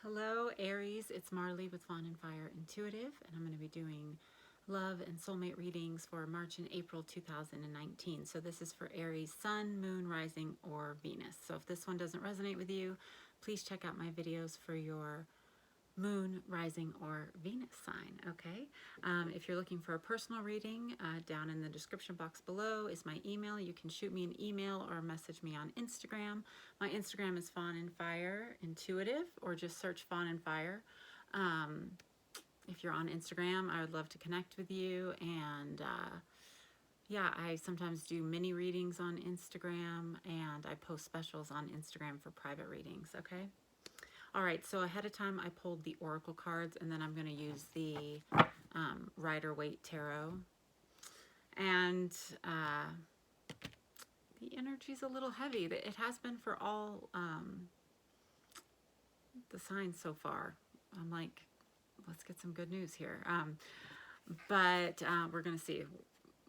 Hello, Aries. It's Marley with Fawn and Fire Intuitive, and I'm going to be doing love and soulmate readings for March and April 2019. So this is for Aries, Sun, Moon, Rising, or Venus. So if this one doesn't resonate with you, please check out my videos for your Moon, Rising, or Venus sign, okay? If you're looking for a personal reading, down in the description box below is my email. You can shoot me an email or message me on Instagram. My Instagram is Fawn and Fire Intuitive, or just search Fawn and Fire. If you're on Instagram, I would love to connect with you. And yeah, I sometimes do mini readings on Instagram, and I post specials on Instagram for private readings, okay? All right, so ahead of time I pulled the Oracle cards, and then I'm going to use the Rider-Waite Tarot. And the energy's a little heavy. It has been for all the signs so far. I'm like, let's get some good news here. But we're going to see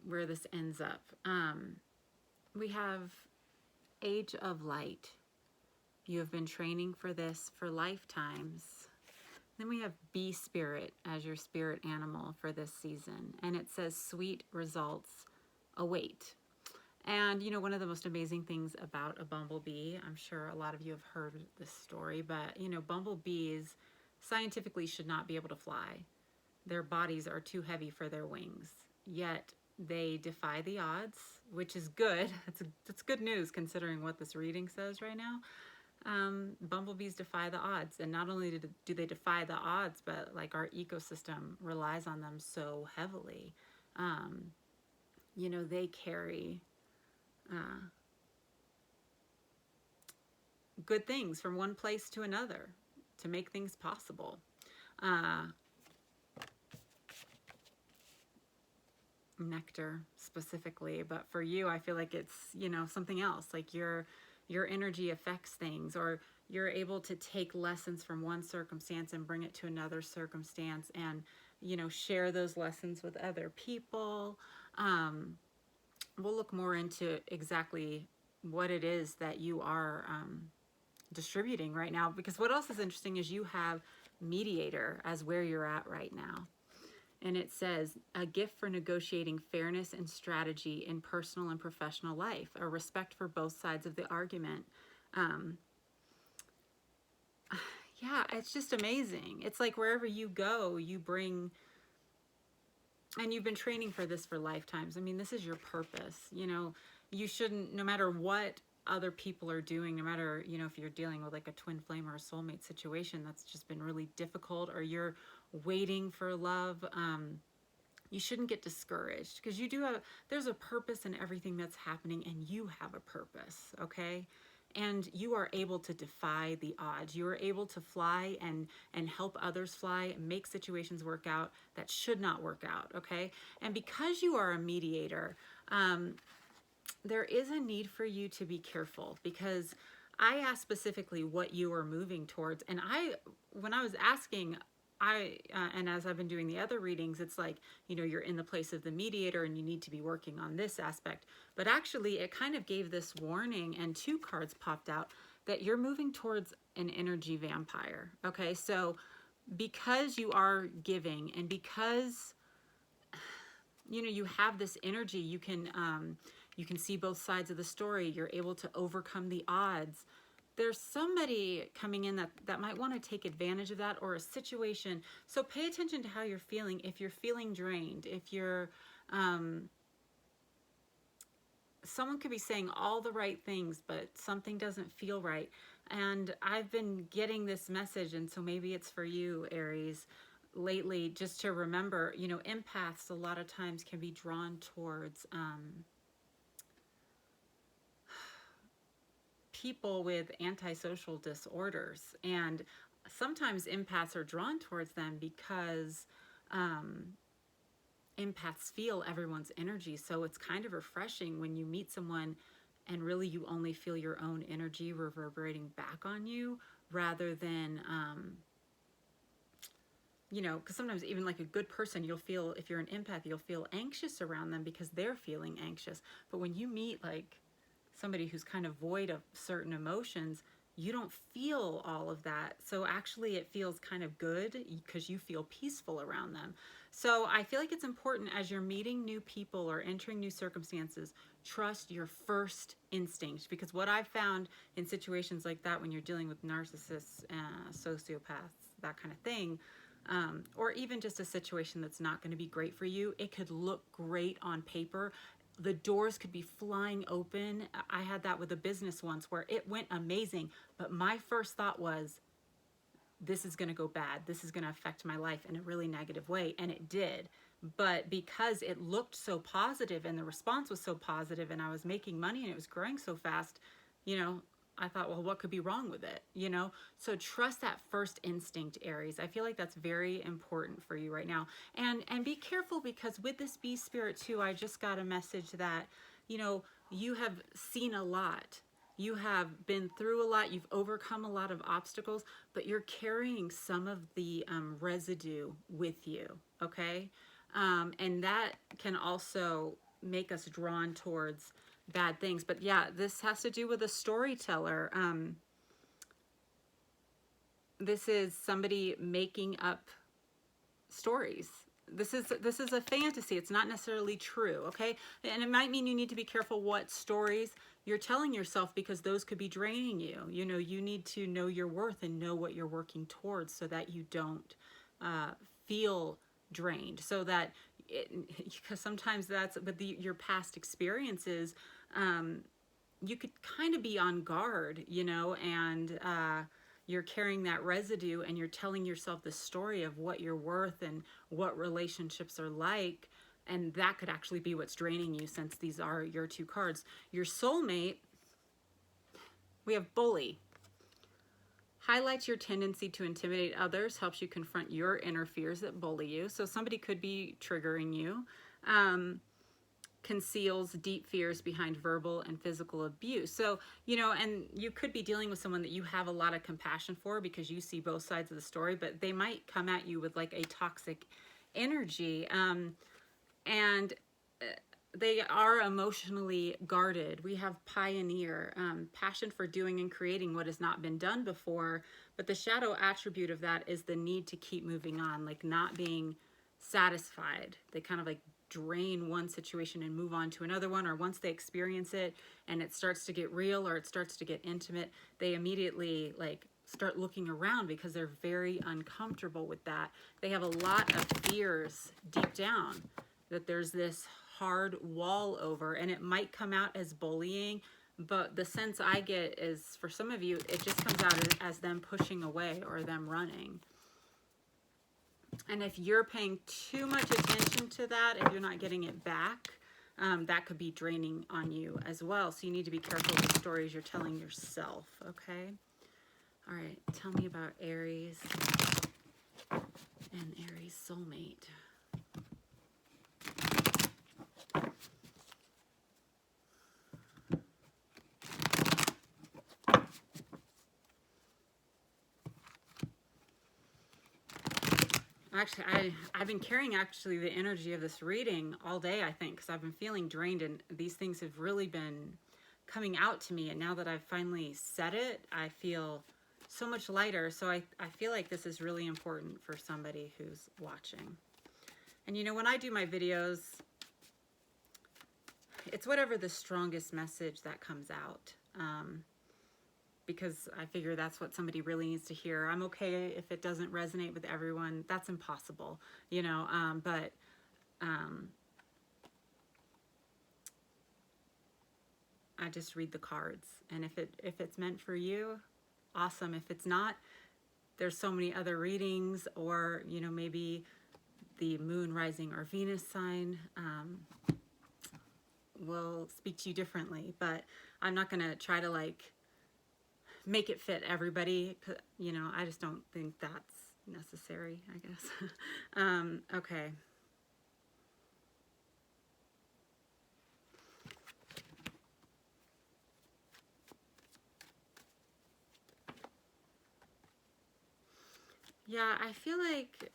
where this ends up. We have Age of Light. You have been training for this for lifetimes. Then we have Bee Spirit as your spirit animal for this season. And it says sweet results await. And you know, one of the most amazing things about a bumblebee, I'm sure a lot of you have heard this story, but you know, bumblebees scientifically should not be able to fly. Their bodies are too heavy for their wings. Yet they defy the odds, which is good. That's good news considering what this reading says right now. Bumblebees defy the odds, and not only do they defy the odds, but like our ecosystem relies on them so heavily. You know, they carry good things from one place to another to make things possible. Nectar specifically, but for you, I feel like it's, you know, something else. Like your energy affects things, or you're able to take lessons from one circumstance and bring it to another circumstance, and you know, share those lessons with other people. We'll look more into exactly what it is that you are distributing right now, because what else is interesting is you have mediator as where you're at right now. And it says, a gift for negotiating fairness and strategy in personal and professional life, a respect for both sides of the argument. Yeah, it's just amazing. It's like wherever you go, you bring, and you've been training for this for lifetimes. I mean, this is your purpose. You know, you shouldn't, no matter what other people are doing, no matter, you know, if you're dealing with like a twin flame or a soulmate situation that's just been really difficult, or you're waiting for love, you shouldn't get discouraged, because you do have, there's a purpose in everything that's happening, and you have a purpose, okay? And you are able to defy the odds. You are able to fly and help others fly and make situations work out that should not work out, okay? And because you are a mediator, there is a need for you to be careful, because I asked specifically what you are moving towards. And when I was asking, and as I've been doing the other readings, it's like, you know, you're in the place of the mediator and you need to be working on this aspect. But actually, it kind of gave this warning, and two cards popped out, that you're moving towards an energy vampire. Okay, so because you are giving, and because, you know, you have this energy, you can see both sides of the story. You're able to overcome the odds. There's somebody coming in that might want to take advantage of that, or a situation. So pay attention to how you're feeling. If you're feeling drained, if you're, someone could be saying all the right things, but something doesn't feel right. And I've been getting this message, and so maybe it's for you, Aries, lately, just to remember, you know, empaths a lot of times can be drawn towards people with antisocial disorders, and sometimes empaths are drawn towards them because empaths feel everyone's energy. So it's kind of refreshing when you meet someone and really you only feel your own energy reverberating back on you, rather than you know, because sometimes even like a good person, you'll feel, if you're an empath, you'll feel anxious around them because they're feeling anxious. But when you meet like somebody who's kind of void of certain emotions, you don't feel all of that. So actually it feels kind of good because you feel peaceful around them. So I feel like it's important as you're meeting new people or entering new circumstances, trust your first instinct. Because what I've found in situations like that, when you're dealing with narcissists, sociopaths, that kind of thing, or even just a situation that's not going to be great for you, it could look great on paper. The doors could be flying open. I had that with a business once where it went amazing, but my first thought was, this is going to go bad. This is going to affect my life in a really negative way. And it did. But because it looked so positive and the response was so positive and I was making money and it was growing so fast, you know, I thought, well, what could be wrong with it? You know, so trust that first instinct, Aries. I feel like that's very important for you right now. And be careful, because with this bee spirit too, I just got a message that, you know, you have seen a lot. You have been through a lot. You've overcome a lot of obstacles, but you're carrying some of the residue with you, okay? And that can also make us drawn towards bad things. But yeah, this has to do with a storyteller. This is somebody making up stories. This is a fantasy. It's not necessarily true, okay? And it might mean you need to be careful what stories you're telling yourself, because those could be draining you. You know, you need to know your worth and know what you're working towards so that you don't feel drained. So that, because sometimes that's, but your past experiences, you could kind of be on guard, you know, and you're carrying that residue and you're telling yourself the story of what you're worth and what relationships are like. And that could actually be what's draining you, since these are your two cards. Your soulmate, we have bully. Highlights your tendency to intimidate others, helps you confront your inner fears that bully you. So somebody could be triggering you. Conceals deep fears behind verbal and physical abuse. So, you know, and you could be dealing with someone that you have a lot of compassion for because you see both sides of the story, but they might come at you with like a toxic energy. And they are emotionally guarded. We have pioneer, passion for doing and creating what has not been done before. But the shadow attribute of that is the need to keep moving on, like not being satisfied. They kind of like drain one situation and move on to another one, or once they experience it and it starts to get real or it starts to get intimate, they immediately like start looking around because they're very uncomfortable with that. They have a lot of fears deep down that there's this hard wall over, and it might come out as bullying, but the sense I get is for some of you, it just comes out as them pushing away or them running. And if you're paying too much attention to that, if you're not getting it back, that could be draining on you as well. So you need to be careful with the stories you're telling yourself, okay? All right, tell me about Aries and Aries soulmate. Actually, I've been carrying actually the energy of this reading all day, I think, because I've been feeling drained, and these things have really been coming out to me. And now that I've finally said it, I feel so much lighter. So I feel like this is really important for somebody who's watching. And you know, when I do my videos, it's whatever the strongest message that comes out. Because I figure that's what somebody really needs to hear. I'm okay if it doesn't resonate with everyone. That's impossible, you know, but I just read the cards. And if it's meant for you, awesome. If it's not, there's so many other readings, or, you know, maybe the moon, rising, or Venus sign will speak to you differently. But I'm not going to try to like make it fit everybody, you know. I just don't think that's necessary, I guess. Okay. Yeah, I feel like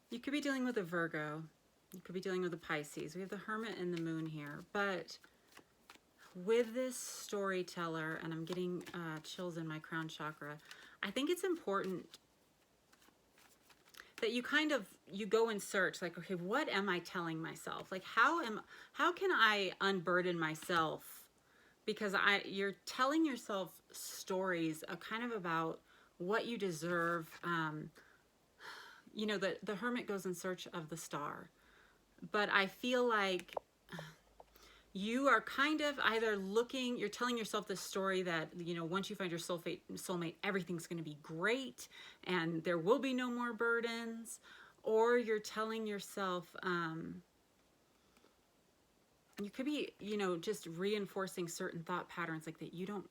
you could be dealing with a Virgo. You could be dealing with a Pisces. We have the Hermit and the Moon here. But with this storyteller, and I'm getting chills in my crown chakra, I think it's important that you you go and search, like, okay, what am I telling myself? Like, how can I unburden myself? Because you're telling yourself stories kind of about what you deserve. You know, the hermit goes in search of the star. But I feel like you are kind of either you're telling yourself this story that, you know, once you find your soulmate, everything's going to be great and there will be no more burdens. Or you're telling yourself, you could be, you know, just reinforcing certain thought patterns, like that you don't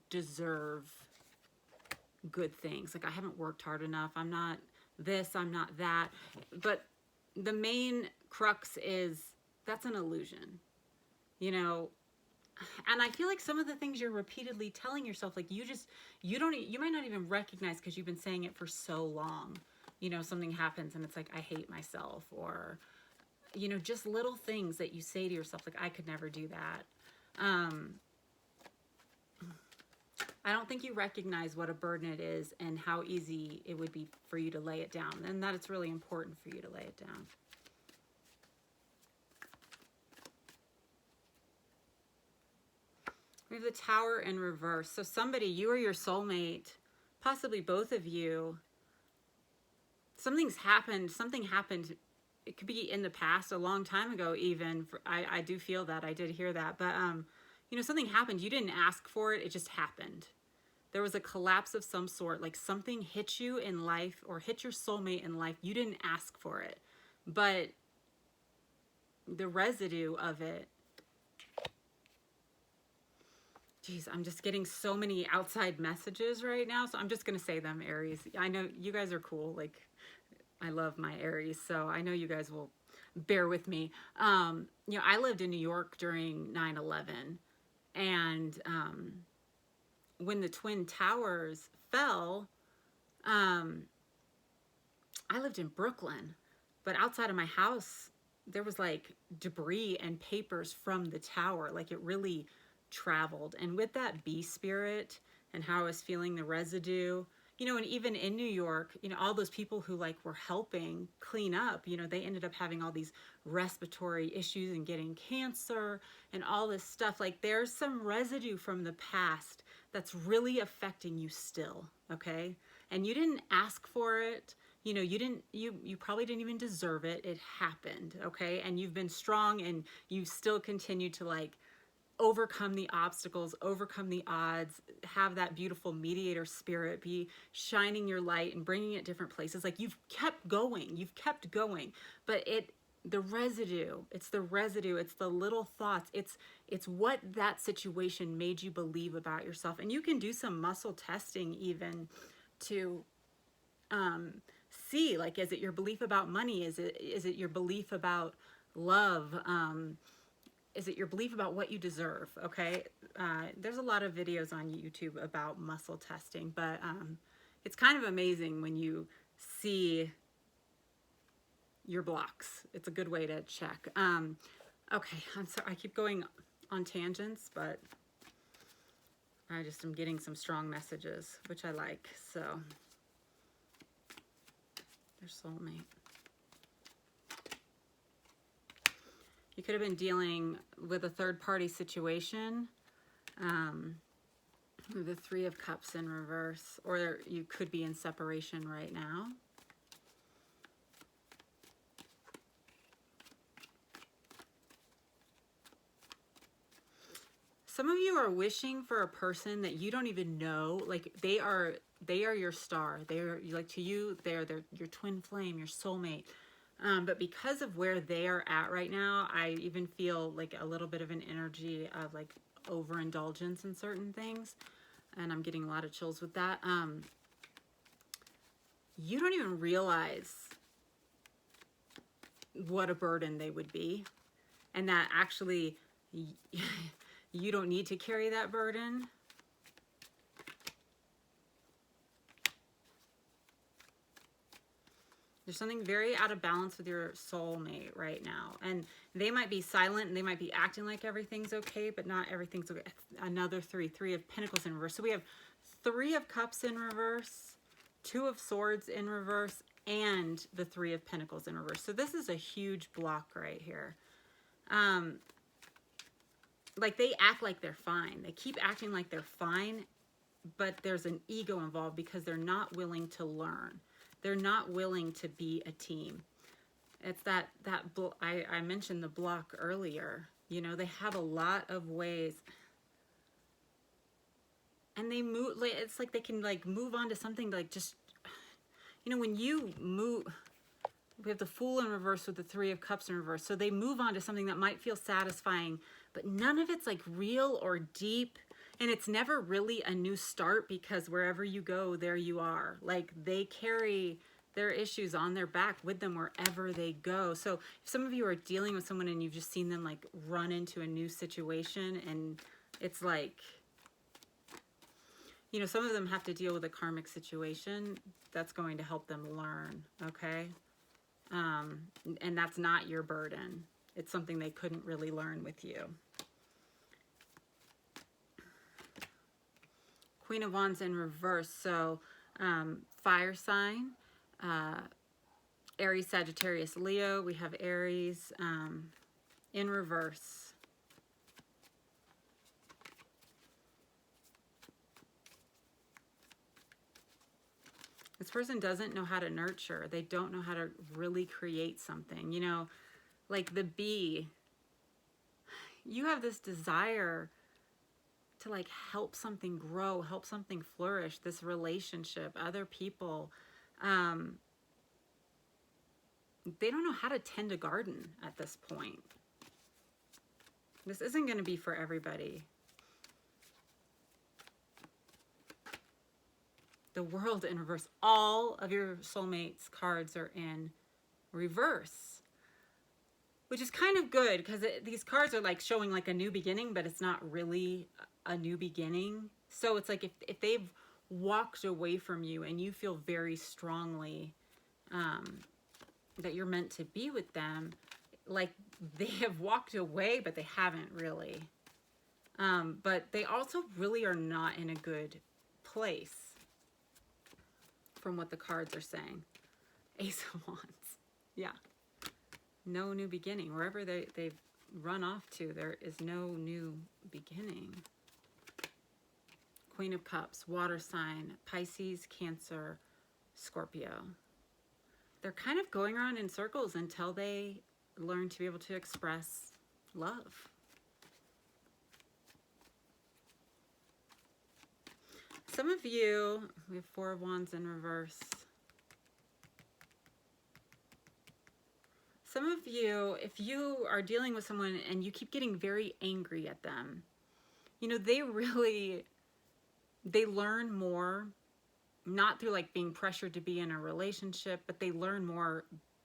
deserve good things. Like, I haven't worked hard enough. I'm not this, I'm not that. But the main crux is that's an illusion, you know. And I feel like some of the things you're repeatedly telling yourself, like, you might not even recognize because you've been saying it for so long. You know, something happens and it's like, I hate myself, or, you know, just little things that you say to yourself, like, I could never do that. I don't think you recognize what a burden it is and how easy it would be for you to lay it down, and that it's really important for you to lay it down. We have the Tower in reverse. So somebody, you or your soulmate, possibly both of you, something happened. It could be in the past, a long time ago even. I do feel that. I did hear that. But, you know, something happened. You didn't ask for it. It just happened. There was a collapse of some sort. Like, something hit you in life or hit your soulmate in life. You didn't ask for it. But the residue of it, geez, I'm just getting so many outside messages right now, so I'm just going to say them, Aries. I know you guys are cool. Like, I love my Aries, so I know you guys will bear with me. You know, I lived in New York during 9/11, and when the Twin Towers fell, I lived in Brooklyn, but outside of my house, there was like debris and papers from the tower. Like, it really traveled. And with that bee spirit and how I was feeling the residue, you know, and even in New York, you know, all those people who like were helping clean up, you know, they ended up having all these respiratory issues and getting cancer and all this stuff. Like, there's some residue from the past that's really affecting you still, okay? And you didn't ask for it. You know, you probably didn't even deserve it. It happened, okay? And you've been strong, and you still continue to like overcome the obstacles, overcome the odds, have that beautiful mediator spirit, be shining your light and bringing it different places. Like, you've kept going, but the residue, it's the residue, it's the little thoughts, it's what that situation made you believe about yourself. And you can do some muscle testing even to see, like, is it your belief about money? Is it your belief about love? Is it your belief about what you deserve? Okay. There's a lot of videos on YouTube about muscle testing, but it's kind of amazing when you see your blocks. It's a good way to check. Okay. I'm sorry. I keep going on tangents, but I just am getting some strong messages, which I like. So, their soulmate. You could have been dealing with a third-party situation, the Three of Cups in reverse, or you could be in separation right now. Some of you are wishing for a person that you don't even know. Like, they are your star. They are, like, to you, they're your twin flame, your soulmate. But because of where they are at right now, I even feel like a little bit of an energy of like overindulgence in certain things. And I'm getting a lot of chills with that. You don't even realize what a burden they would be. And that actually you don't need to carry that burden. There's something very out of balance with your soulmate right now. And they might be silent and they might be acting like everything's okay, but not everything's okay. Another three. Three of Pentacles in reverse. So we have Three of Cups in reverse, Two of Swords in reverse, and the Three of Pentacles in reverse. So this is a huge block right here. Like they act like they're fine. They keep acting like they're fine, but there's an ego involved because they're not willing to learn. They're not willing to be a team. It's I mentioned the block earlier. You know, they have a lot of ways, and they move. It's like they can like move on to something like just, you know, when you move. We have the Fool in reverse with the Three of Cups in reverse. So they move on to something that might feel satisfying, but none of it's like real or deep. And it's never really a new start because wherever you go, there you are. Like they carry their issues on their back with them wherever they go. So if some of you are dealing with someone and you've just seen them like run into a new situation, and it's like, you know, some of them have to deal with a karmic situation that's going to help them learn, okay? And that's not your burden. It's something they couldn't really learn with you. Queen of Wands in reverse. So fire sign, Aries, Sagittarius, Leo. We have Aries in reverse. This person doesn't know how to nurture. They don't know how to really create something. You know, like the bee, you have this desire to like help something grow, help something flourish, this relationship, other people. They don't know how to tend a garden at this point. This isn't going to be for everybody. The World in reverse. All of your soulmates cards are in reverse, which is kind of good because these cards are like showing like a new beginning, but it's not really a new beginning. So it's like if they've walked away from you and you feel very strongly that you're meant to be with them, like they have walked away, but they haven't really. But they also really are not in a good place from what the cards are saying. Ace of Wands. Yeah. No new beginning. Wherever they've run off to, there is no new beginning. Queen of Cups, water sign, Pisces, Cancer, Scorpio. They're kind of going around in circles until they learn to be able to express love. Some of you, we have Four of Wands in reverse. Some of you, if you are dealing with someone and you keep getting very angry at them, you know, they learn more, not through like being pressured to be in a relationship, but they learn more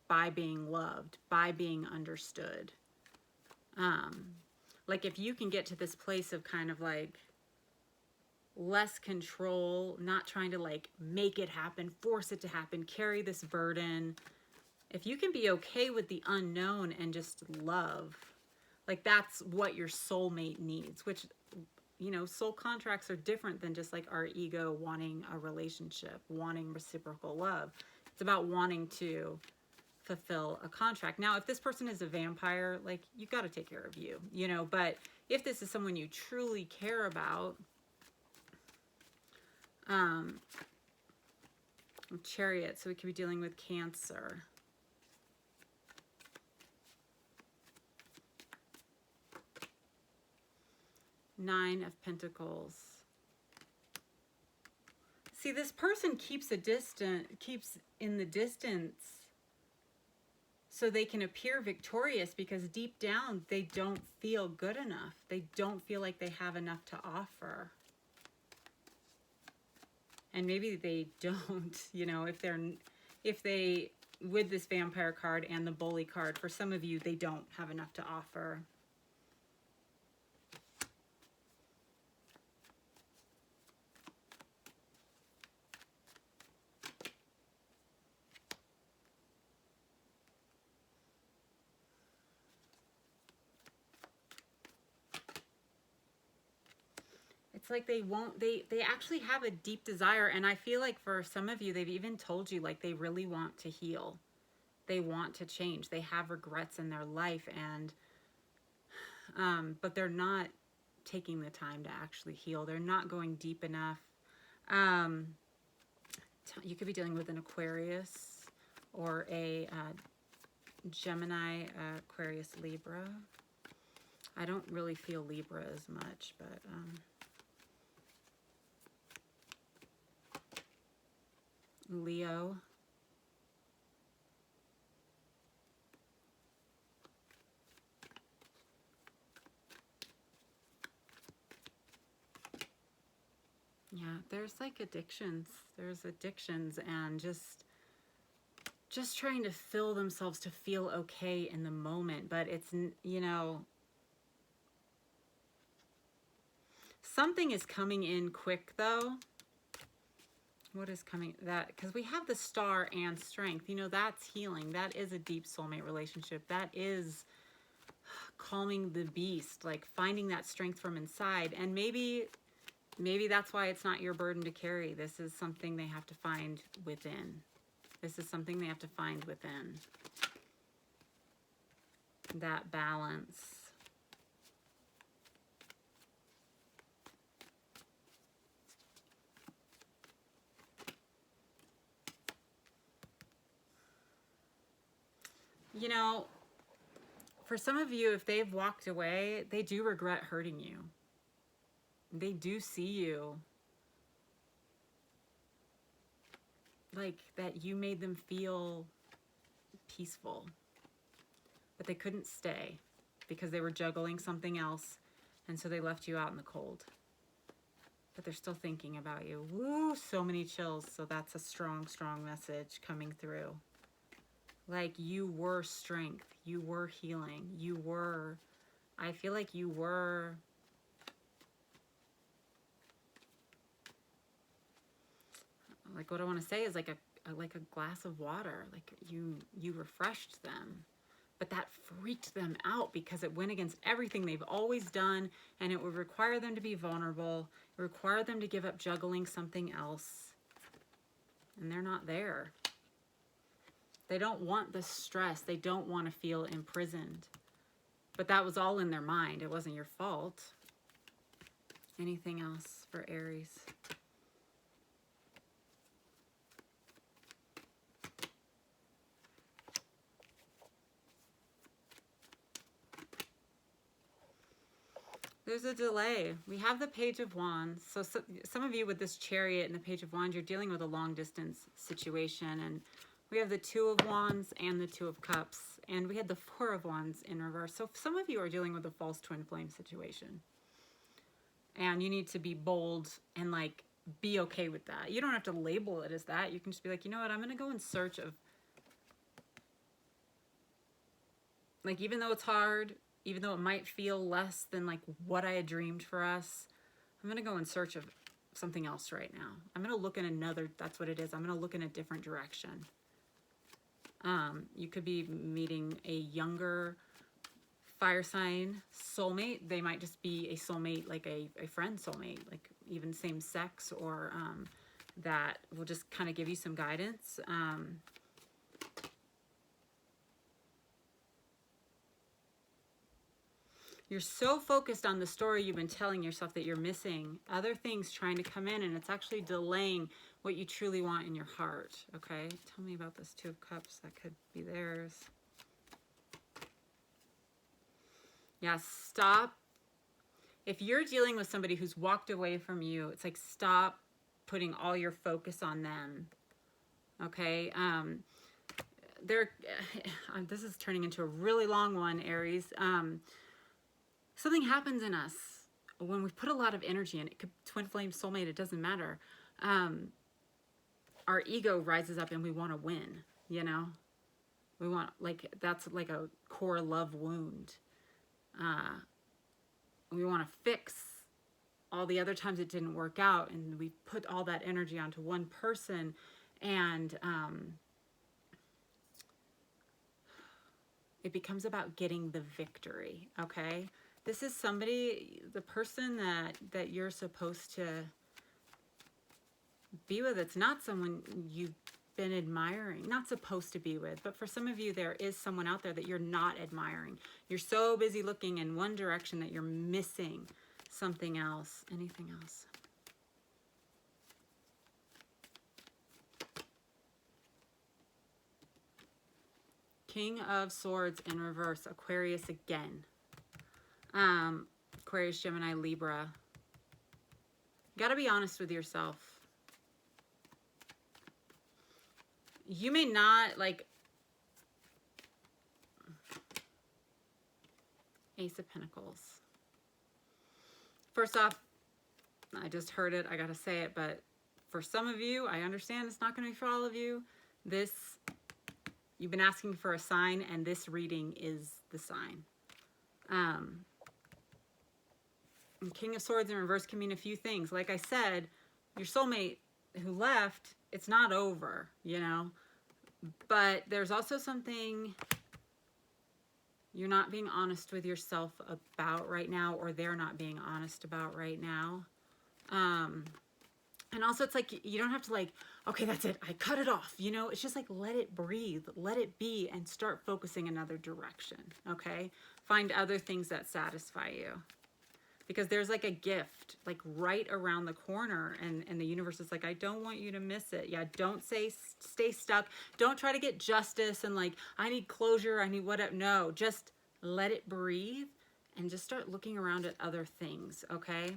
by being loved, by being understood. Like if you can get to this place of kind of like less control, not trying to like make it happen, force it to happen, carry this burden. If you can be okay with the unknown and just love, like that's what your soulmate needs, which, you know, soul contracts are different than just like our ego wanting a relationship, wanting reciprocal love. It's about wanting to fulfill a contract. Now, if this person is a vampire, like you got to take care of you, you know, but if this is someone you truly care about, Chariot, so we could be dealing with Cancer. Nine of Pentacles. See, this person keeps in the distance so they can appear victorious because deep down they don't feel good enough. They don't feel like they have enough to offer. And maybe they don't, you know, if they, with this Vampire card and the Bully card, for some of you, they don't have enough to offer. it's like they won't, they actually have a deep desire. And I feel like for some of you, they've even told you like they really want to heal. They want to change. They have regrets in their life, and but they're not taking the time to actually heal. They're not going deep enough. Um, you could be dealing with an Aquarius or a Gemini, Aquarius, Libra. I don't really feel Libra as much, but Leo. Yeah, there's like addictions. There's addictions, and just trying to fill themselves to feel okay in the moment. But it's, you know, something is coming in quick though. What is coming? That, because we have the Star and Strength. You know, that's healing. That is a deep soulmate relationship. That is calming the beast, like finding that strength from inside. And maybe that's why it's not your burden to carry. This is something they have to find within. This is something they have to find within. That balance. You know, for some of you, if they've walked away, they do regret hurting you. They do see you like that you made them feel peaceful, but they couldn't stay because they were juggling something else, and so they left you out in the cold. But they're still thinking about you. Woo, so many chills. So that's a strong, strong message coming through. Like, you were strength. You were healing. You were, I feel like you were, like, what I want to say is like a glass of water. Like, you refreshed them. But that freaked them out because it went against everything they've always done, and it would require them to be vulnerable. It required them to give up juggling something else. And they're not there. They don't want the stress. They don't want to feel imprisoned. But that was all in their mind. It wasn't your fault. Anything else for Aries? There's a delay. We have the Page of Wands. So some of you with this Chariot and the Page of Wands, you're dealing with a long distance situation. And we have the Two of Wands and the Two of Cups. And we had the Four of Wands in reverse. So some of you are dealing with a false twin flame situation. And you need to be bold and like be okay with that. You don't have to label it as that. You can just be like, you know what, I'm going to go in search of, like, even though it's hard, even though it might feel less than like what I had dreamed for us, I'm going to go in search of something else right now. I'm going to look in another, that's what it is. I'm going to look in a different direction. You could be meeting a younger fire sign soulmate. They might just be a soulmate, like a friend soulmate, like even same sex, or that will just kind of give you some guidance. You're so focused on the story you've been telling yourself that you're missing other things trying to come in, and it's actually delaying what you truly want in your heart. Okay, tell me about this Two of Cups. That could be theirs. Yeah, stop. If you're dealing with somebody who's walked away from you, it's like, stop putting all your focus on them. Okay, this is turning into a really long one, Aries. Something happens in us when we put a lot of energy in it. Could twin flame, soulmate, it doesn't matter. Our ego rises up and we want to win, you know? We want, like, that's like a core love wound. We want to fix all the other times it didn't work out, and we put all that energy onto one person, and it becomes about getting the victory, okay? This is somebody, the person that you're supposed to be with. It's not someone you've been admiring, not supposed to be with, but for some of you, there is someone out there that you're not admiring. You're so busy looking in one direction that you're missing something else. Anything else? King of Swords in reverse, Aquarius again. Aquarius, Gemini, Libra. You got to be honest with yourself. You may not, like, Ace of Pentacles. First off, I just heard it, I gotta say it, but for some of you, I understand it's not gonna be for all of you. You've been asking for a sign, and this reading is the sign. King of Swords in reverse can mean a few things. Like I said, your soulmate who left, it's not over, you know? But there's also something you're not being honest with yourself about right now, or they're not being honest about right now. And also it's like, you don't have to like, okay, that's it, I cut it off, you know? It's just like, let it breathe, let it be, and start focusing another direction, okay? Find other things that satisfy you. Because there's like a gift, like right around the corner, and the universe is like, I don't want you to miss it. Yeah, don't stay stuck. Don't try to get justice and like, I need closure, I need whatever. No, just let it breathe and just start looking around at other things, okay?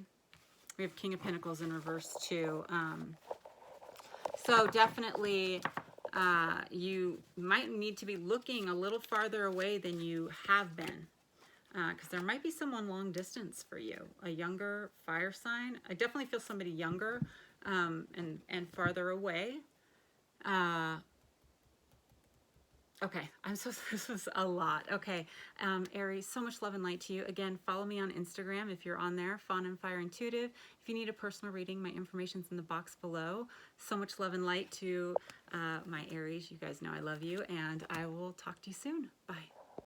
We have King of Pentacles in reverse too. So definitely you might need to be looking a little farther away than you have been. Because there might be someone long distance for you, a younger fire sign. I definitely feel somebody younger and farther away. Okay, this was a lot. Okay, Aries, so much love and light to you. Again, follow me on Instagram if you're on there, Fawn and Fire Intuitive. If you need a personal reading, my information's in the box below. So much love and light to my Aries. You guys know I love you, and I will talk to you soon. Bye.